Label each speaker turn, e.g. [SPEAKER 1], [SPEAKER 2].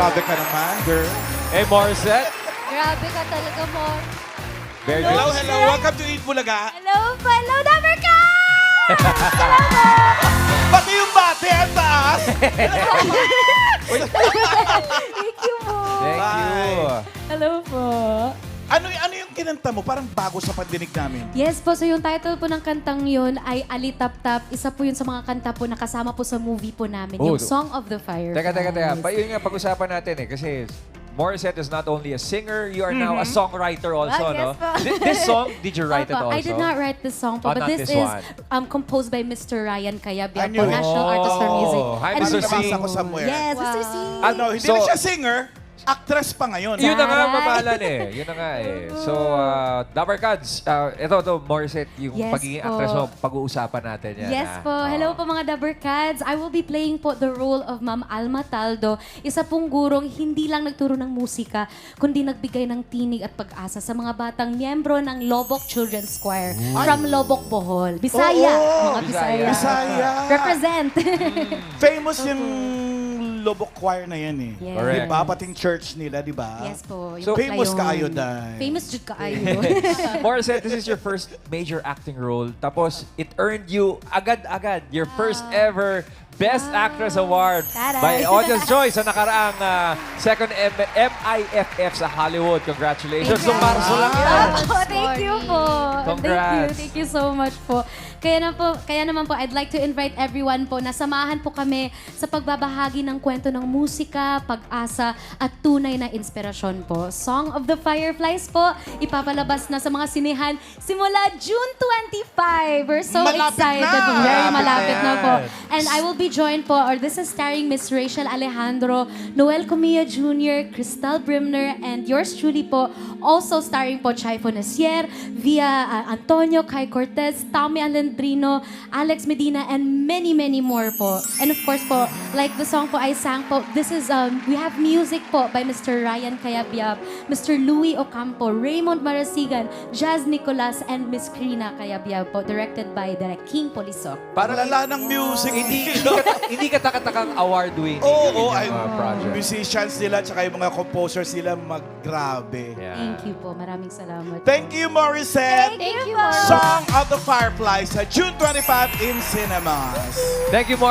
[SPEAKER 1] Grabe ka naman, girl.
[SPEAKER 2] Hey, Morissette.
[SPEAKER 3] Grabe ka talaga, Mor.
[SPEAKER 2] Very
[SPEAKER 1] Hello,
[SPEAKER 2] good.
[SPEAKER 1] hello. Welcome to Eat Bulaga.
[SPEAKER 3] Hello, hello, number ka!
[SPEAKER 1] Pati yung bate, ang taas.
[SPEAKER 3] Thank you, Mor.
[SPEAKER 2] Thank you.
[SPEAKER 3] Hello po.
[SPEAKER 1] Ano yung kinanta mo? Parang bago sa pandinig namin.
[SPEAKER 3] Yes po, so yung title po ng kantang yun ay Ali Tap Tap. Isa po yun sa mga kanta po na kasama po sa movie po namin,
[SPEAKER 2] Oh,
[SPEAKER 3] yung Song of the Fire.
[SPEAKER 2] Teka. Yun nga, pag-usapan natin eh. Kasi Morissette is not only a singer, you are now a songwriter also,
[SPEAKER 3] Yes
[SPEAKER 2] no?
[SPEAKER 3] po.
[SPEAKER 2] This song, did you write it
[SPEAKER 3] Opo,
[SPEAKER 2] also?
[SPEAKER 3] I did not write this song po,
[SPEAKER 2] Oh,
[SPEAKER 3] but
[SPEAKER 2] not
[SPEAKER 3] this
[SPEAKER 2] this
[SPEAKER 3] is
[SPEAKER 2] one.
[SPEAKER 3] composed by Mr. Ryan Cayabia
[SPEAKER 1] Ano
[SPEAKER 3] po,
[SPEAKER 1] yun?
[SPEAKER 3] National Artist for Music.
[SPEAKER 2] Hi,
[SPEAKER 3] And
[SPEAKER 2] Mr.
[SPEAKER 1] Parang
[SPEAKER 2] C.
[SPEAKER 1] nabasa ko somewhere.
[SPEAKER 3] Yes, Mr. C.
[SPEAKER 1] Ano, hindi
[SPEAKER 2] So-
[SPEAKER 1] na siya singer. Actress pa ngayon.
[SPEAKER 2] Yun na nga,
[SPEAKER 3] Taray.
[SPEAKER 2] mamahalan eh. Yun na nga eh. So, Dapper Cats, ito, Morissette, yung
[SPEAKER 3] Yes
[SPEAKER 2] pagiging
[SPEAKER 3] po.
[SPEAKER 2] actress mo, pag-uusapan natin yan.
[SPEAKER 3] Yes po. Hello po mga Dabber Cats. I will be playing po the role of Ma'am Alma Taldo. Isa pong gurong hindi lang nagturo ng musika, kundi nagbigay ng tinig at pag-asa sa mga batang miyembro ng Lobok Children's Choir from Lobok, Bohol. Bisaya.
[SPEAKER 1] Oo.
[SPEAKER 3] Mga Bisaya.
[SPEAKER 1] Bisaya.
[SPEAKER 3] Represent.
[SPEAKER 1] Famous yung Lobok Choir na yan eh.
[SPEAKER 3] Yes.
[SPEAKER 2] Correct.
[SPEAKER 1] Diba? Pating church nila, diba?
[SPEAKER 3] Yes po.
[SPEAKER 2] So,
[SPEAKER 1] famous
[SPEAKER 3] Layon.
[SPEAKER 1] kaayo, Day.
[SPEAKER 3] Famous jud kaayo.
[SPEAKER 2] Morissette, this is your first major acting role. Tapos, it earned you agad-agad your first ever Best Actress Award by
[SPEAKER 3] Taray.
[SPEAKER 2] Audience Choice sa nakaraang second MIFF sa Hollywood. Congratulations. So, Marso lang yan.
[SPEAKER 3] Oh, thank you po.
[SPEAKER 2] Congrats.
[SPEAKER 3] Thank you so much po. Kaya naman po, I'd like to invite everyone po na samahan po kami sa pagbabahagi ng kwento ng musika, pag-asa, at tunay na inspirasyon po. Song of the Fireflies po, ipapalabas na sa mga sinehan simula June 25. We're so
[SPEAKER 1] Malapit
[SPEAKER 3] excited.
[SPEAKER 1] na.
[SPEAKER 3] Very
[SPEAKER 2] Malapit
[SPEAKER 3] malapit
[SPEAKER 2] na
[SPEAKER 3] na po.
[SPEAKER 2] yan.
[SPEAKER 3] And I will be joined po, or this is starring Miss Rachel Alejandro, Noel Comilla Jr., Crystal Brimner, and yours truly po, also starring po Chai Fonesier, Via Antonio, Kai Cortez, Tommy Alendrino, Alex Medina, and many, many more po. And of course po, like the song po I sang po, this is, we have music po by Mr. Ryan Cayabyab, Mr. Louis Ocampo, Raymond Marasigan, Jazz Nicolas, and Miss Krina Cayabyab po, directed by Direk King Polisok.
[SPEAKER 1] Para lala ng music.
[SPEAKER 2] Hindi ka takatakang award-winning
[SPEAKER 1] Oo,
[SPEAKER 2] yung
[SPEAKER 1] ay,
[SPEAKER 2] project.
[SPEAKER 1] musicians nila tsaka yung mga composers nila maggrabe.
[SPEAKER 2] Yeah.
[SPEAKER 3] Thank you po. Maraming salamat.
[SPEAKER 1] Thank you, Morissette.
[SPEAKER 3] Thank you,
[SPEAKER 1] Song of the Fireflies sa June 25 in cinemas.
[SPEAKER 2] Thank you, Morissette.